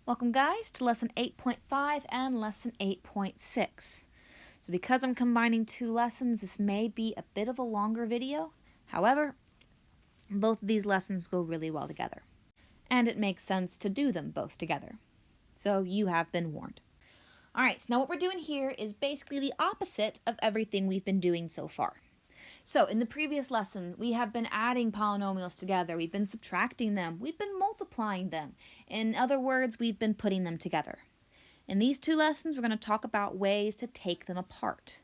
Welcome guys to lesson 8.5 and lesson 8.6. So because I'm combining two lessons, this may be a bit of a longer video. However, both of these lessons go really well together. And it makes sense to do them both together. So you have been warned. Alright, so now what we're doing here is basically the opposite of everything we've been doing so far. So in the previous lesson, we have been adding polynomials together, we've been subtracting them, we've been multiplying them. In other words, we've been putting them together. In these two lessons, we're going to talk about ways to take them apart.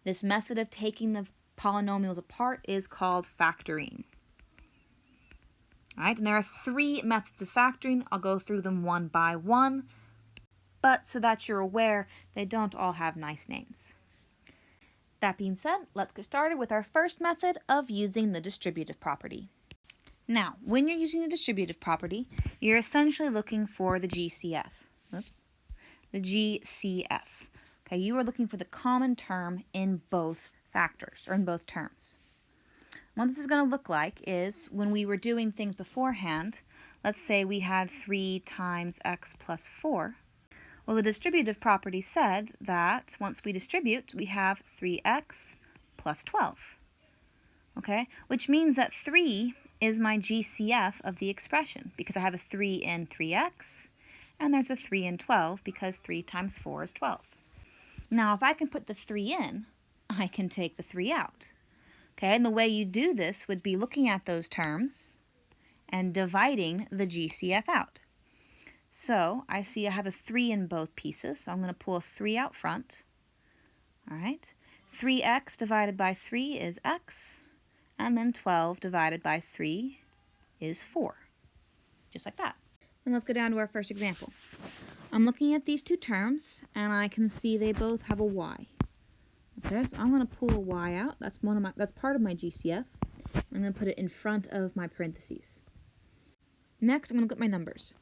This method of taking the polynomials apart is called factoring. Alright, and there are three methods of factoring. I'll go through them one by one, but so that you're aware, they don't all have nice names. That being said, let's get started with our first method of using the distributive property. Now, when you're using the distributive property, you're essentially looking for the GCF. The GCF. Okay, you are looking for the common term in both factors, or in both terms. What this is going to look like is when we were doing things beforehand, let's say we had 3 times x plus 4. Well, the distributive property said that once we distribute, we have 3x plus 12. Okay, which means that 3 is my GCF of the expression because I have a 3 in 3x, and there's a 3 in 12 because 3 times 4 is 12. Now, if I can put the 3 in, I can take the 3 out. Okay, and the way you do this would be looking at those terms and dividing the GCF out. So I see I have a 3 in both pieces, so I'm going to pull a 3 out front. All right, 3x divided by 3 is x, and then 12 divided by 3 is 4, just like that. And let's go down to our first example. I'm looking at these two terms, and I can see they both have a y. Okay, so I'm going to pull a y out. That's part of my GCF. I'm going to put it in front of my parentheses. Next, I'm going to get my numbers.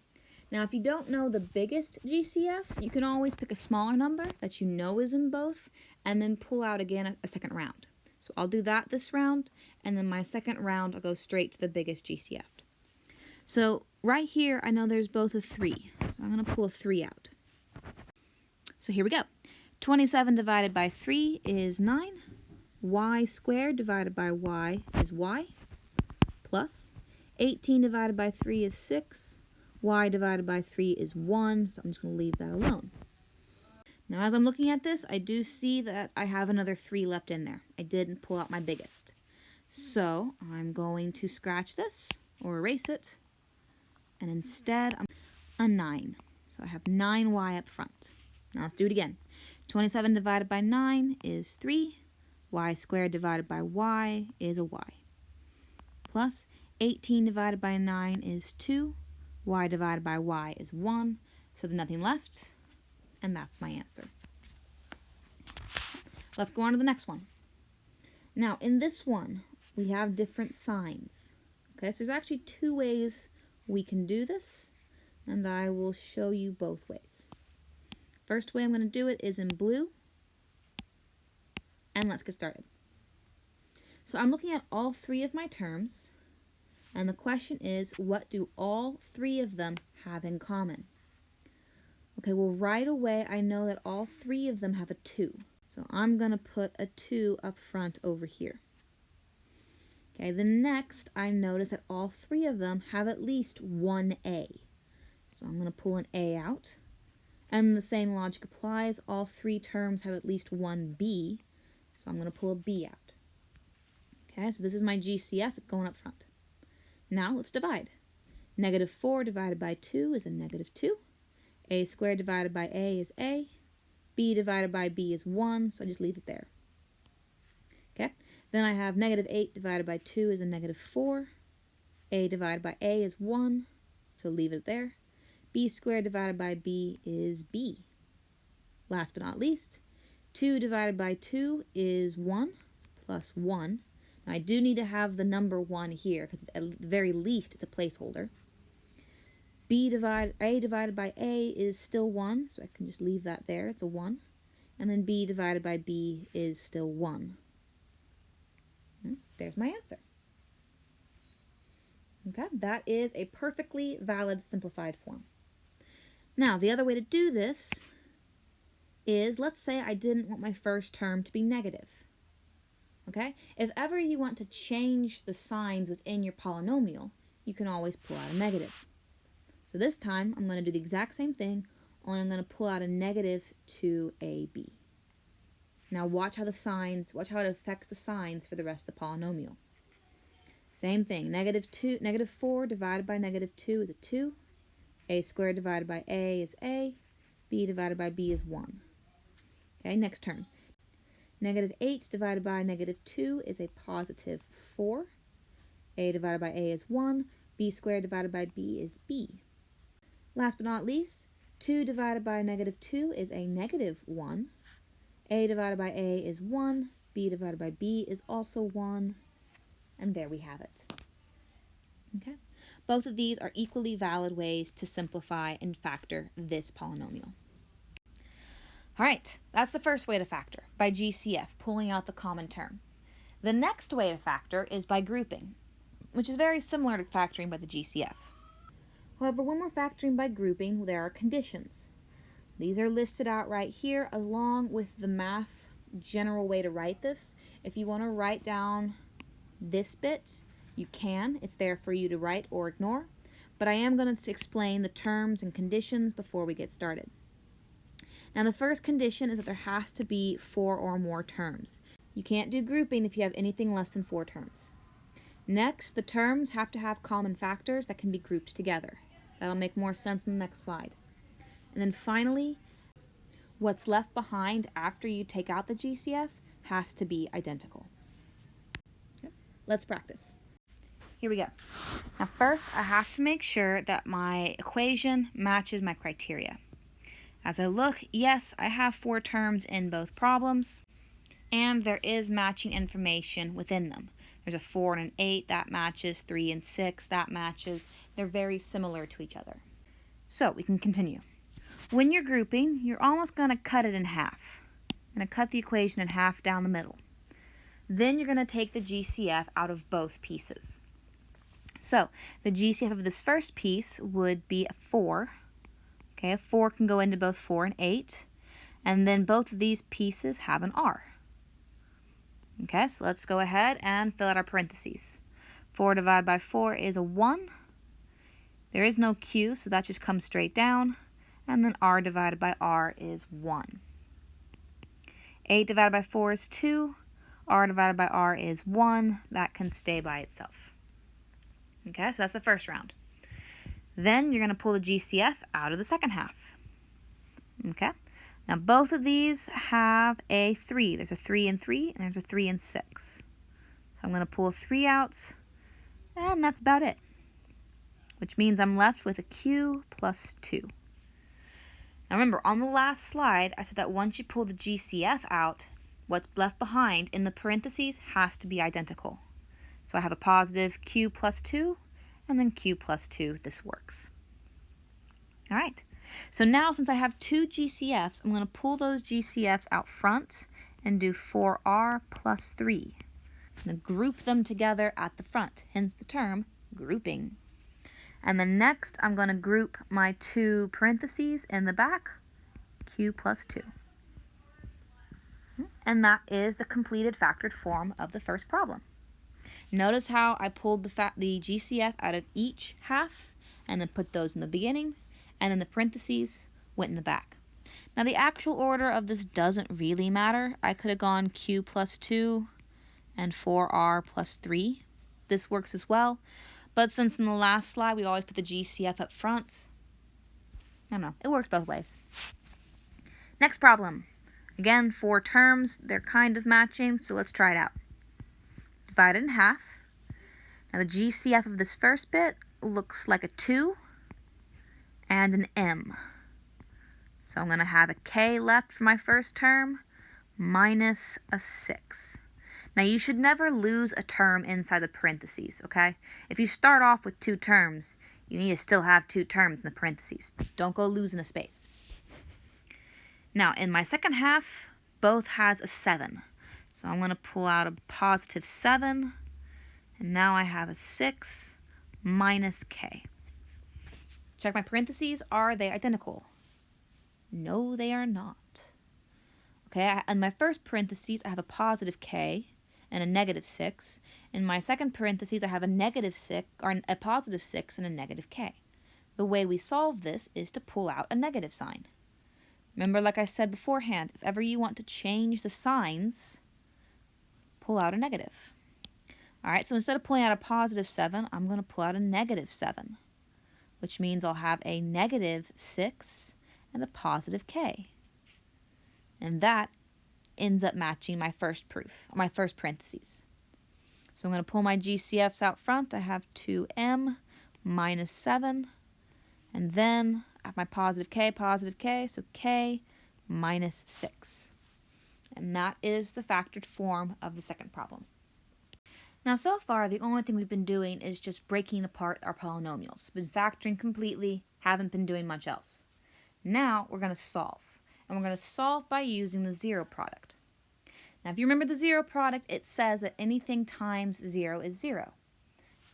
Now, if you don't know the biggest GCF, you can always pick a smaller number that you know is in both, and then pull out again a second round. So I'll do that this round, and then my second round, I'll go straight to the biggest GCF. So right here, I know there's both a 3, so I'm going to pull a 3 out. So here we go. 27 divided by 3 is 9. Y squared divided by y is y, plus 18 divided by 3 is 6. Y divided by 3 is 1, so I'm just going to leave that alone. Now, as I'm looking at this, I do see that I have another 3 left in there. I didn't pull out my biggest. So I'm going to scratch this, or erase it, and instead, I'm a 9. So I have 9y up front. Now let's do it again. 27 divided by 9 is 3. Y squared divided by y is a y. Plus 18 divided by 9 is 2. Y divided by y is 1, so there's nothing left, and that's my answer. Let's go on to the next one. Now, in this one, we have different signs. Okay, so there's actually 2 ways we can do this, and I will show you both ways. First way I'm going to do it is in blue, and let's get started. So I'm looking at all 3 of my terms, and the question is, what do all 3 of them have in common? Okay, well, right away, I know that all 3 of them have a 2. So I'm going to put a 2 up front over here. Okay, the next, I notice that all 3 of them have at least one A. So I'm going to pull an A out. And the same logic applies. All 3 terms have at least one B. So I'm going to pull a B out. Okay, so this is my GCF. It's going up front. Now let's divide. Negative 4 divided by 2 is a negative 2. A squared divided by A is A. B divided by B is 1, so I just leave it there. Okay, then I have negative 8 divided by 2 is a negative 4. A divided by A is 1, so leave it there. B squared divided by B is B. Last but not least, 2 divided by 2 is 1, plus 1. Now, I do need to have the number 1 here, because at the very least it's a placeholder. A divided by A is still 1, so I can just leave that there. It's a 1. And then B divided by B is still 1. There's my answer. Okay, that is a perfectly valid simplified form. Now, the other way to do this is, let's say I didn't want my first term to be negative. Okay? If ever you want to change the signs within your polynomial, you can always pull out a negative. So this time, I'm going to do the exact same thing, only I'm going to pull out a negative 2ab. Now watch how it affects the signs for the rest of the polynomial. Same thing, negative 4 divided by negative 2 is a 2. A squared divided by a is a. B divided by b is 1. Okay, next term. Negative 8 divided by negative 2 is a positive 4. A divided by a is 1. B squared divided by b is b. Last but not least, 2 divided by negative 2 is a negative 1. A divided by a is 1. B divided by b is also 1. And there we have it. Okay? Both of these are equally valid ways to simplify and factor this polynomial. All right, that's the first way to factor, by GCF, pulling out the common term. The next way to factor is by grouping, which is very similar to factoring by the GCF. However, when we're factoring by grouping, there are conditions. These are listed out right here along with the math general way to write this. If you want to write down this bit, you can. It's there for you to write or ignore. But I am going to explain the terms and conditions before we get started. Now, the first condition is that there has to be 4 or more terms. You can't do grouping if you have anything less than 4 terms. Next, the terms have to have common factors that can be grouped together. That'll make more sense in the next slide. And then finally, what's left behind after you take out the GCF has to be identical. Let's practice. Here we go. Now first, I have to make sure that my equation matches my criteria. As I look, yes, I have 4 terms in both problems, and there is matching information within them. There's a 4 and an 8, that matches, 3 and 6, that matches. They're very similar to each other. So we can continue. When you're grouping, you're almost going to cut it in half. You're going to cut the equation in half down the middle. Then you're going to take the GCF out of both pieces. So the GCF of this first piece would be a 4. Okay, a 4 can go into both 4 and 8. And then both of these pieces have an R. Okay, so let's go ahead and fill out our parentheses. 4 divided by 4 is a 1. There is no Q, so that just comes straight down. And then R divided by R is 1. 8 divided by 4 is 2. R divided by R is 1. That can stay by itself. Okay, so that's the first round. Then you're going to pull the GCF out of the second half. Okay, now both of these have a 3. There's a 3 and 3, and there's a 3 and 6. So I'm going to pull a 3 out, and that's about it. Which means I'm left with a Q plus 2. Now remember, on the last slide, I said that once you pull the GCF out, what's left behind in the parentheses has to be identical. So I have a positive Q plus 2, and then Q plus 2. This works. All right. So now, since I have 2 GCFs, I'm going to pull those GCFs out front and do 4R plus 3. I'm going to group them together at the front, hence the term grouping. And then next, I'm going to group my 2 parentheses in the back, Q plus 2. And that is the completed factored form of the first problem. Notice how I pulled the GCF out of each half and then put those in the beginning, and then the parentheses went in the back. Now the actual order of this doesn't really matter. I could have gone Q plus 2 and 4R plus 3. This works as well, but since in the last slide we always put the GCF up front, I don't know, it works both ways. Next problem. Again, 4 terms, they're kind of matching, so let's try it out. Divide it in half. Now the GCF of this first bit looks like a 2 and an M. So I'm going to have a K left for my first term minus a 6. Now you should never lose a term inside the parentheses, okay? If you start off with 2 terms, you need to still have 2 terms in the parentheses. Don't go losing a space. Now in my second half, both has a 7. So I'm going to pull out a positive 7, and now I have a 6 minus K. Check my parentheses. Are they identical? No, they are not. Okay, in my first parentheses, I have a positive k and a negative 6. In my second parentheses, I have a negative 6, or a positive 6 and a negative k. The way we solve this is to pull out a negative sign. Remember, like I said beforehand, if ever you want to change the signs, pull out a negative. All right, so instead of pulling out a positive 7, I'm going to pull out a negative 7, which means I'll have a negative 6 and a positive k. And that ends up matching my first proof, my first parentheses. So I'm going to pull my GCFs out front. I have 2m minus 7, and then I have my positive k, so k minus 6. And that is the factored form of the second problem. Now, so far, the only thing we've been doing is just breaking apart our polynomials. Been factoring completely, haven't been doing much else. Now, we're going to solve. And we're going to solve by using the zero product. Now, if you remember the zero product, it says that anything times 0 is 0.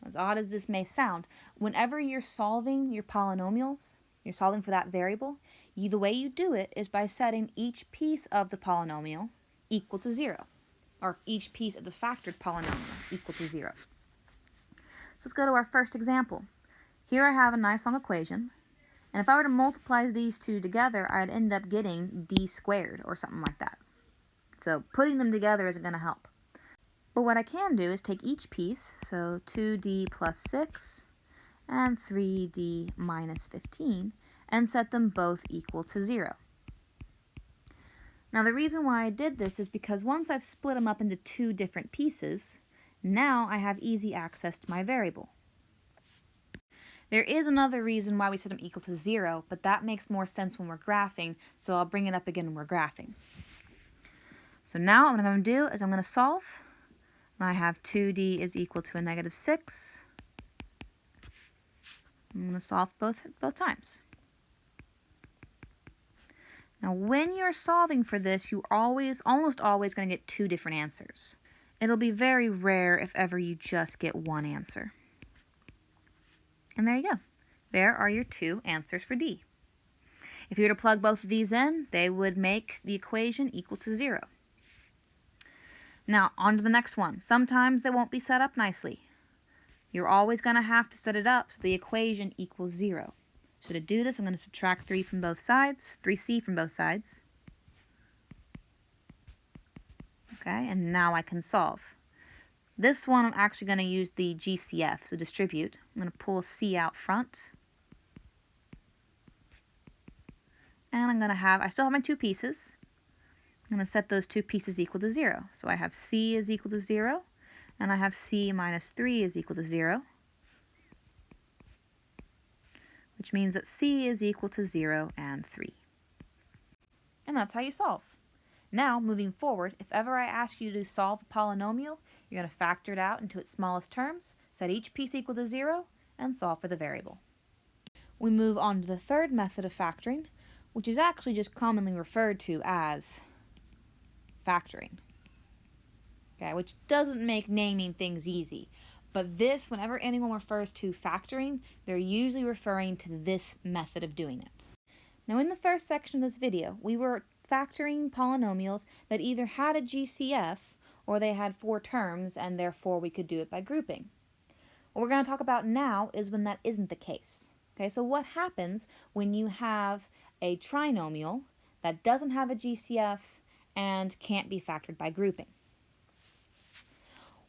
As odd as this may sound, whenever you're solving your polynomials, you're solving for that variable, the way you do it is by setting each piece of the polynomial equal to 0, or each piece of the factored polynomial equal to 0. So let's go to our first example. Here I have a nice long equation, and if I were to multiply these two together, I'd end up getting d squared or something like that. So putting them together isn't going to help. But what I can do is take each piece, so 2d plus 6 and 3d minus 15, and set them both equal to 0. Now the reason why I did this is because once I've split them up into two different pieces, now I have easy access to my variable. There is another reason why we set them equal to 0, but that makes more sense when we're graphing, so I'll bring it up again when we're graphing. So now what I'm going to do is I'm going to solve. I have 2d is equal to a negative 6. I'm going to solve both times. Now when you're solving for this, you're almost always going to get two different answers. It'll be very rare if ever you just get one answer. And there you go. There are your two answers for D. If you were to plug both of these in, they would make the equation equal to 0. Now, on to the next one. Sometimes they won't be set up nicely. You're always going to have to set it up so the equation equals 0. So to do this, I'm going to subtract 3 from both sides, 3c from both sides. Okay, and now I can solve. This one, I'm actually going to use the GCF, so distribute. I'm going to pull c out front. And I'm going to have, I still have my two pieces. I'm going to set those two pieces equal to 0. So I have c is equal to 0, and I have c minus 3 is equal to 0, which means that c is equal to 0 and 3. And that's how you solve. Now, moving forward, if ever I ask you to solve a polynomial, you're going to factor it out into its smallest terms, set each piece equal to 0, and solve for the variable. We move on to the third method of factoring, which is actually just commonly referred to as factoring, okay, which doesn't make naming things easy. But this, whenever anyone refers to factoring, they're usually referring to this method of doing it. Now, in the first section of this video, we were factoring polynomials that either had a GCF or they had 4 terms, and therefore we could do it by grouping. What we're going to talk about now is when that isn't the case. Okay, so what happens when you have a trinomial that doesn't have a GCF and can't be factored by grouping?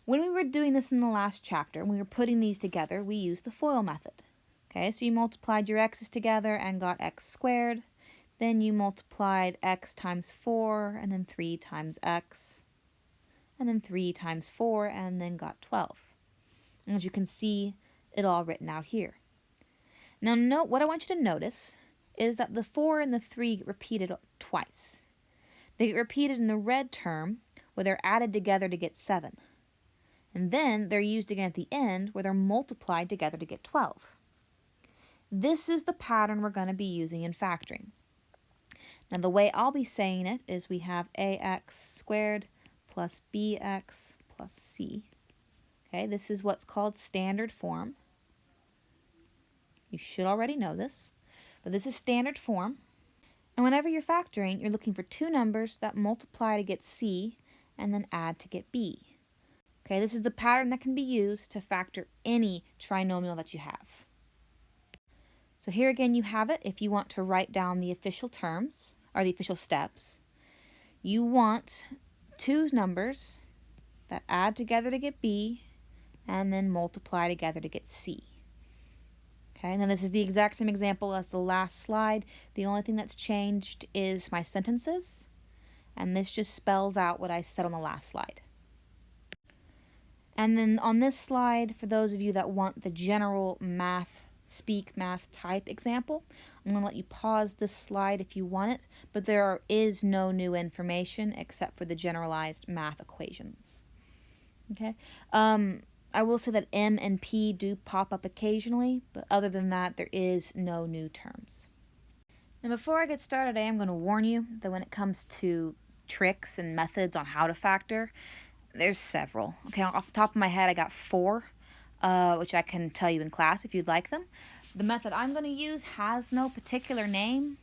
When we were doing this in the last chapter, when we were putting these together, we used the FOIL method. Okay, so you multiplied your x's together and got x squared. Then you multiplied x times 4, and then 3 times x, and then 3 times 4, and then got 12. And as you can see, it all written out here. Now note, what I want you to notice is that the 4 and the 3 get repeated twice. They get repeated in the red term, where they're added together to get 7. And then they're used again at the end, where they're multiplied together to get 12. This is the pattern we're going to be using in factoring. Now the way I'll be saying it is we have ax squared plus bx plus c. Okay, this is what's called standard form. You should already know this, but this is standard form. And whenever you're factoring, you're looking for two numbers that multiply to get C and then add to get B. Okay, this is the pattern that can be used to factor any trinomial that you have. So here again you have it. If you want to write down the official terms, or the official steps, you want two numbers that add together to get B and then multiply together to get C. Okay, and then this is the exact same example as the last slide. The only thing that's changed is my sentences, and this just spells out what I said on the last slide. And then on this slide, for those of you that want the general math type example, I'm going to let you pause this slide if you want it, but there is no new information except for the generalized math equations. Okay. I will say that M and P do pop up occasionally, but other than that, there is no new terms. Now before I get started, I am going to warn you that when it comes to tricks and methods on how to factor, there's several. Okay, off the top of my head, I got 4, which I can tell you in class if you'd like them. The method I'm going to use has no particular name,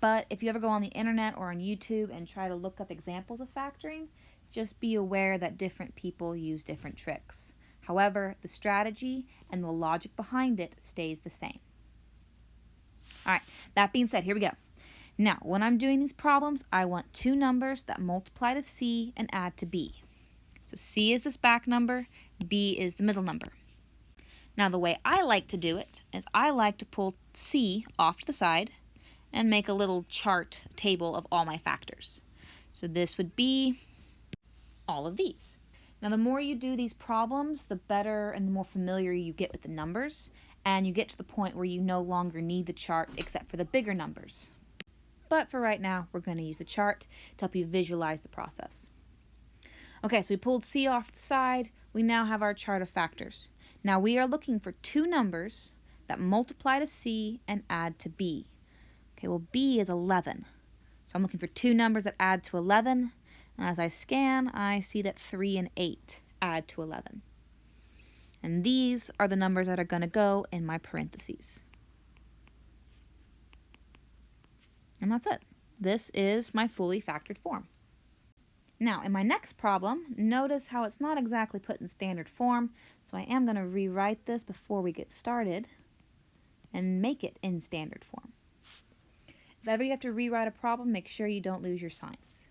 but if you ever go on the internet or on YouTube and try to look up examples of factoring, just be aware that different people use different tricks. However, the strategy and the logic behind it stays the same. All right, that being said, here we go. Now, when I'm doing these problems, I want two numbers that multiply to C and add to B. So C is this back number, B is the middle number. Now, the way I like to do it is I like to pull C off to the side and make a little chart table of all my factors. So this would be all of these. Now, the more you do these problems, the better and the more familiar you get with the numbers, and you get to the point where you no longer need the chart except for the bigger numbers. But for right now, we're going to use the chart to help you visualize the process. Okay, so we pulled C off to the side. We now have our chart of factors. Now we are looking for two numbers that multiply to C and add to B. Okay, well, B is 11. So I'm looking for two numbers that add to 11. And as I scan, I see that 3 and 8 add to 11. And these are the numbers that are going to go in my parentheses. And that's it. This is my fully factored form. Now, in my next problem, notice how it's not exactly put in standard form, so I am going to rewrite this before we get started and make it in standard form. If ever you have to rewrite a problem, make sure you don't lose your signs.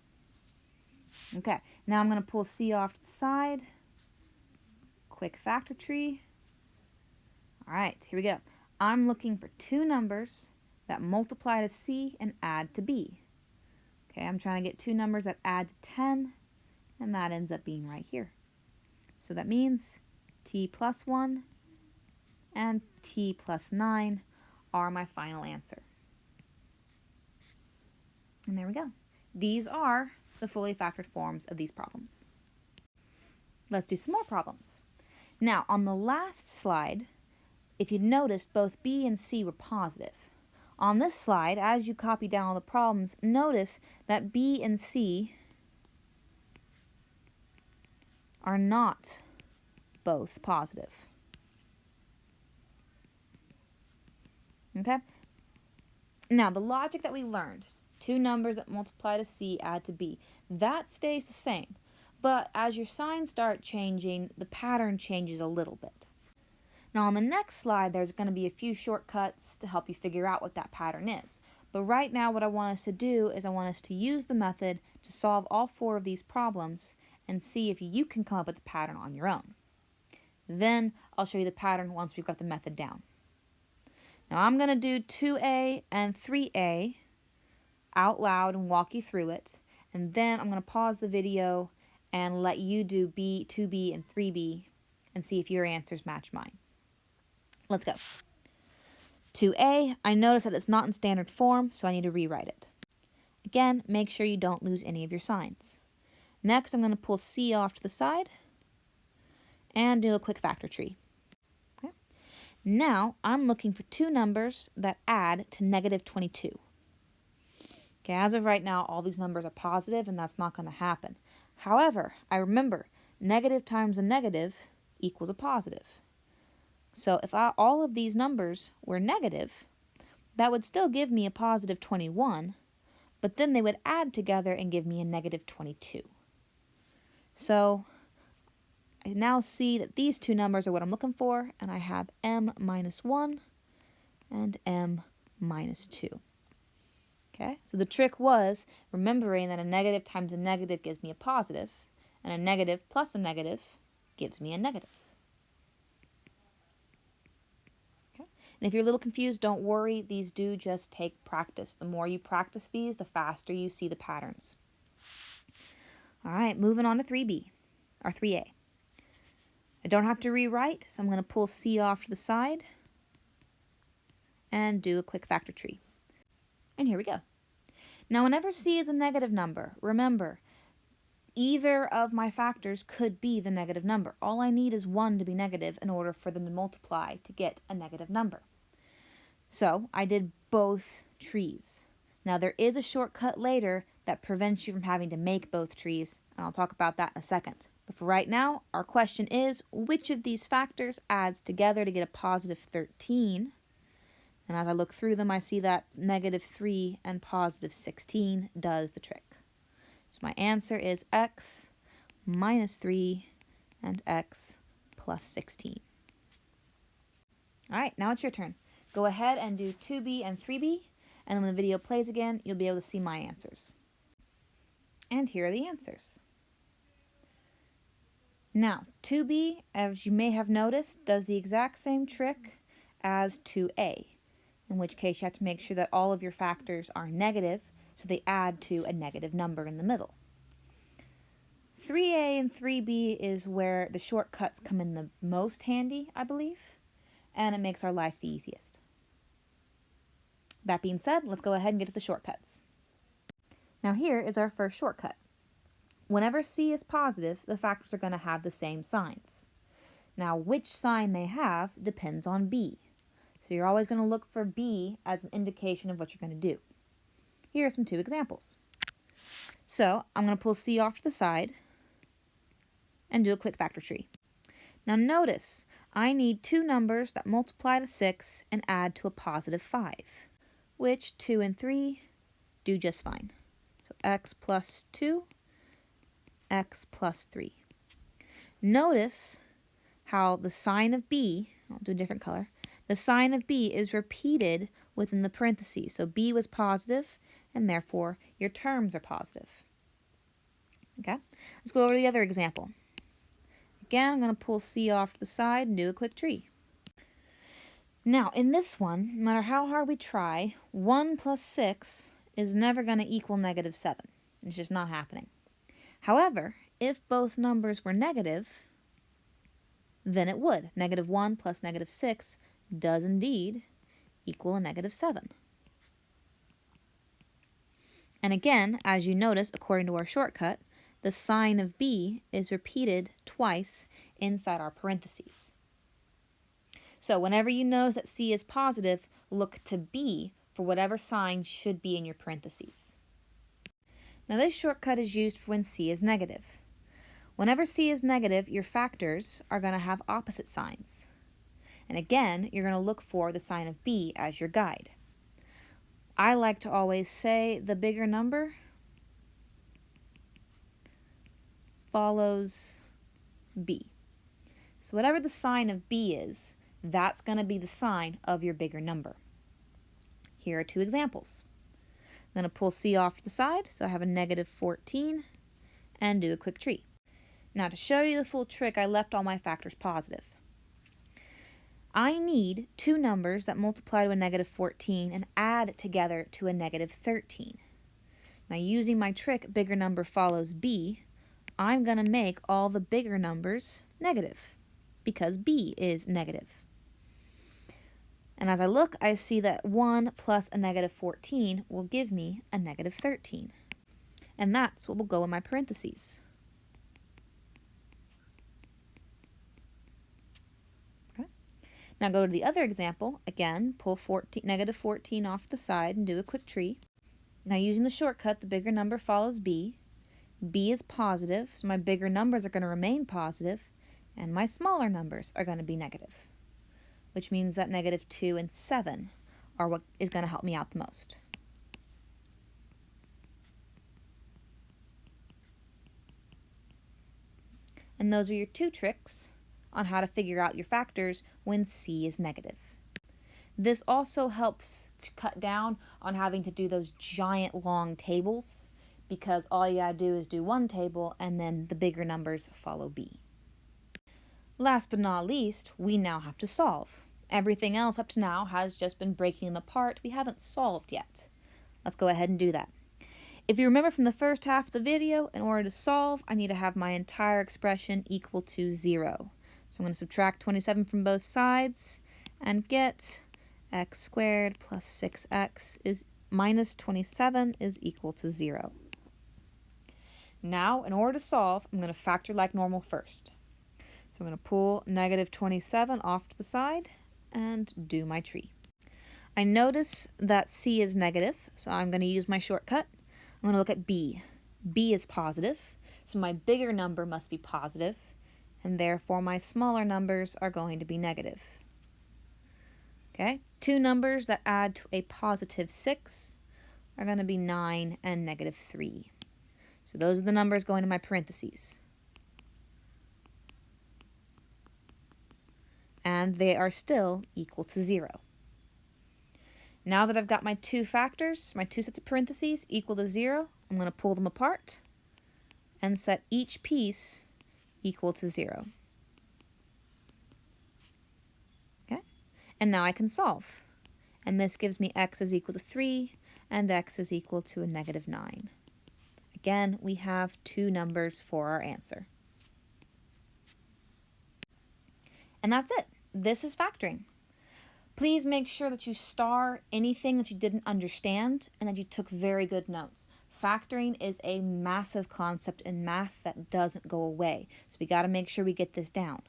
Okay, now I'm going to pull C off to the side. Quick factor tree. All right, here we go. I'm looking for two numbers that multiply to C and add to B. Okay, I'm trying to get two numbers that add to 10, and that ends up being right here. So that means T plus 1 and T plus 9 are my final answer. And there we go. These are the fully factored forms of these problems. Let's do some more problems. Now, on the last slide, if you noticed, both B and C were positive. On this slide, as you copy down all the problems, notice that B and C are not both positive. Okay? Now, the logic that we learned, two numbers that multiply to C add to B, that stays the same. But as your signs start changing, the pattern changes a little bit. Now on the next slide, there's going to be a few shortcuts to help you figure out what that pattern is. But right now what I want us to do is I want us to use the method to solve all 4 of these problems and see if you can come up with the pattern on your own. Then I'll show you the pattern once we've got the method down. Now I'm going to do 2A and 3A out loud and walk you through it. And then I'm going to pause the video and let you do B, 2B, and 3B and see if your answers match mine. Let's go. 2A, I notice that it's not in standard form, so I need to rewrite it. Again, make sure you don't lose any of your signs. Next, I'm going to pull C off to the side and do a quick factor tree. Okay. Now, I'm looking for two numbers that add to negative 22. Okay, as of right now, all these numbers are positive, and that's not going to happen. However, I remember negative times a negative equals a positive. So if all of these numbers were negative, that would still give me a positive 21, but then they would add together and give me a negative 22. So I now see that these two numbers are what I'm looking for, and I have m minus 1 and m minus 2. Okay, so the trick was remembering that a negative times a negative gives me a positive, and a negative plus a negative gives me a negative. Okay, and if you're a little confused, don't worry. These do just take practice. The more you practice these, the faster you see the patterns. All right, moving on to 3B, or 3A. I don't have to rewrite, so I'm going to pull C off to the side and do a quick factor tree. And here we go. Now, whenever C is a negative number, remember, either of my factors could be the negative number. All I need is 1 to be negative in order for them to multiply to get a negative number. So I did both trees. Now, there is a shortcut later that prevents you from having to make both trees, and I'll talk about that in a second. But for right now, our question is, which of these factors adds together to get a positive 13? And as I look through them, I see that negative 3 and positive 16 does the trick. So my answer is x minus 3 and x plus 16. All right, now it's your turn. Go ahead and do 2b and 3b, and then when the video plays again, you'll be able to see my answers. And here are the answers. Now, 2b, as you may have noticed, does the exact same trick as 2a, in which case you have to make sure that all of your factors are negative, so they add to a negative number in the middle. 3a and 3b is where the shortcuts come in the most handy, I believe, and it makes our life the easiest. That being said, let's go ahead and get to the shortcuts. Now here is our first shortcut. Whenever C is positive, the factors are going to have the same signs. Now, which sign they have depends on B. So you're always going to look for B as an indication of what you're going to do. Here are some 2 examples. So I'm going to pull C off to the side and do a quick factor tree. Now notice, I need 2 numbers that multiply to 6 and add to a positive 5, which 2 and 3 do just fine. So x plus 2, x plus 3. Notice how the sign of B, I'll do a different color, the sign of B is repeated within the parentheses. So B was positive, and therefore your terms are positive. Okay, let's go over to the other example. Again, I'm going to pull C off to the side and do a quick tree. Now, in this one, no matter how hard we try, 1 plus 6 is never going to equal negative 7. It's just not happening. However, if both numbers were negative, then it would. Negative 1 plus negative 6 does indeed equal a negative 7. And again, as you notice, according to our shortcut, the sign of B is repeated twice inside our parentheses. So whenever you notice that C is positive, look to B for whatever sign should be in your parentheses. Now this shortcut is used for when C is negative. Whenever C is negative, your factors are going to have opposite signs. And again, you're going to look for the sign of B as your guide. I like to always say the bigger number follows B. So whatever the sign of B is, that's going to be the sign of your bigger number. Here are 2 examples. I'm going to pull C off to the side, so I have a negative 14, and do a quick tree. Now to show you the full trick, I left all my factors positive. I need 2 numbers that multiply to a negative 14 and add together to a negative 13. Now using my trick, bigger number follows B, I'm going to make all the bigger numbers negative because B is negative. And as I look, I see that 1 plus a negative 14 will give me a negative 13. And that's what will go in my parentheses. Okay. Now go to the other example. Again, pull negative 14 off the side and do a quick tree. Now using the shortcut, the bigger number follows B. B is positive, so my bigger numbers are going to remain positive, and my smaller numbers are going to be negative. which means that -2 and 7 are what is going to help me out the most. And those are your 2 tricks on how to figure out your factors when C is negative. This also helps cut down on having to do those giant long tables, because all you gotta do is do one table and then the bigger numbers follow B. Last but not least, we now have to solve. Everything else up to now has just been breaking them apart. We haven't solved yet. Let's go ahead and do that. If you remember from the first half of the video, in order to solve, I need to have my entire expression equal to 0. So I'm going to subtract 27 from both sides and get x squared plus 6x is minus 27 is equal to 0. Now, in order to solve, I'm going to factor like normal first. So I'm going to pull -27 off to the side and do my tree. I notice that C is negative, so I'm going to use my shortcut. I'm going to look at B. B is positive, so my bigger number must be positive, and therefore my smaller numbers are going to be negative. Okay, 2 numbers that add to a positive 6 are going to be 9 and -3. So those are the numbers going to my parentheses. And they are still equal to 0. Now that I've got my 2 factors, my 2 sets of parentheses equal to 0, I'm going to pull them apart and set each piece equal to 0. Okay? And now I can solve. And this gives me x is equal to 3 and x is equal to a -9. Again, we have 2 numbers for our answer. And that's it. This is factoring. Please make sure that you star anything that you didn't understand and that you took very good notes. Factoring is a massive concept in math that doesn't go away, so we got to make sure we get this down.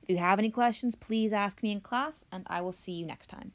If you have any questions, please ask me in class, and I will see you next time.